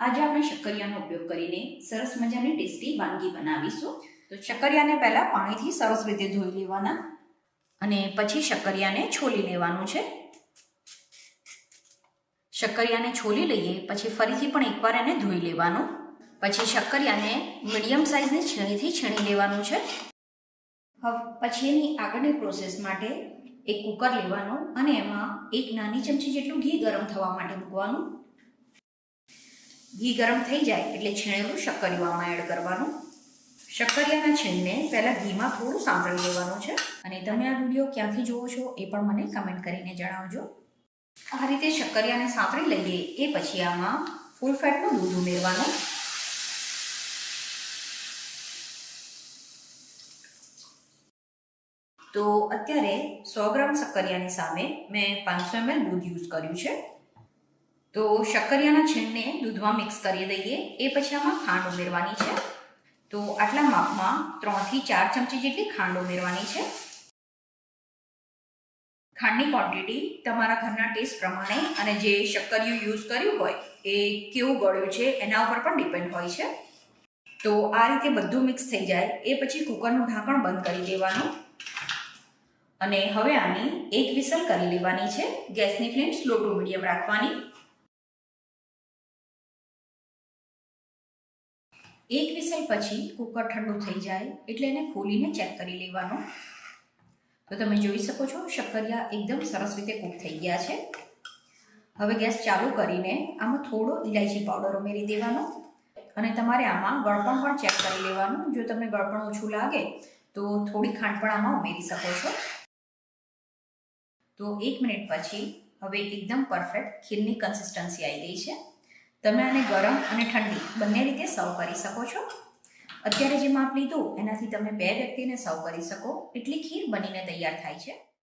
આજે આપણે શક્કરિયાનો ઉપયોગ કરીને સરસ મજાની ટેસ્ટી વાનગી બનાવીશું। તો શક્કરિયાને પહેલા પાણીથી સરસ રીતે ધોઈ લેવાના અને પછી શક્કરિયાને છોલી લેવાનું છે। શક્કરિયાને છોલી લઈએ પછી ફરીથી પણ એકવાર એને ધોઈ લેવાનું। પછી શક્કરિયાને મીડિયમ સાઇઝની છીણીથી છીણી લેવાનું છે। હવે પછી એની આગળની પ્રોસેસ માટે એક કુકર લેવાનું અને એમાં એક નાની ચમચી જેટલું ઘી ગરમ થવા માટે મૂકવાનું। ઘી ગરમ થઈ જાય એટલે છીણેલું શક્કરિયું આમાં એડ કરવાનું। શક્કરિયાના છીણને પહેલાં ઘીમાં થોડું સાંતળી લેવાનું છે અને તમે આ વિડીયો ક્યાંથી જુઓ છો એ પણ મને કમેન્ટ કરીને જણાવજો। આ રીતે શક્કરિયાને સાંતળી લઈએ એ પછી આમાં ફૂલ ફેટનું દૂધ ઉમેરવાનું। તો અત્યારે 100 ગ્રામ શક્કરિયાની સામે મેં 500 ml દૂધ યુઝ કર્યું છે। તો શક્કરિયાના છીણને દૂધમાં મિક્સ કરી દઈએ એ પછી આમાં ખાંડ ઉમેરવાની છે। તો આટલા માપમાં 3 થી 4 ચમચી જેટલી ખાંડ ઉમેરવાની છે। ખાંડની ક્વોન્ટિટી તમારા ઘરના ટેસ્ટ પ્રમાણે અને જે શક્કરિયું યુઝ કર્યું હોય એ કેવું ગળ્યું છે એના ઉપર પણ ડિપેન્ડ હોય છે। તો આ રીતે બધું મિક્સ થઈ જાય એ પછી કુકરનું ઢાંકણ બંધ કરી દેવાનું અને હવે આની એક વિસલ કરી લેવાની છે। ગેસની ફ્લેમ સ્લો ટુ મીડિયમ રાખવાની। એક વિસલ પછી કુકર ઠંડુ થઈ જાય એટલે એને ખોલીને ચેક કરી લેવાનું। તો તમે જોઈ શકો છો શક્કરિયા એકદમ સરસ રીતે કૂક થઈ ગયા છે। હવે ગેસ ચાલુ કરીને આમાં થોડો ઇલાયચી પાવડર ઉમેરી દેવાનો અને તમારે આમાં ગળપણ પણ ચેક કરી લેવાનું। જો તમને ગળપણ ઓછું લાગે તો થોડી ખાંડ પણ આમાં ઉમેરી શકો છો। તો 1 મિનિટ પછી હવે એકદમ પરફેક્ટ ખીરની કન્સિસ્ટન્સી આવી ગઈ છે। તમે આને ગરમ અને ઠંડી બંને રીતે સર્વ કરી શકો છો। અત્યારે જે માપ લીધું એનાથી તમે 2 વ્યક્તિને સર્વ કરી શકો એટલી ખીર બનીને તૈયાર થાય છે।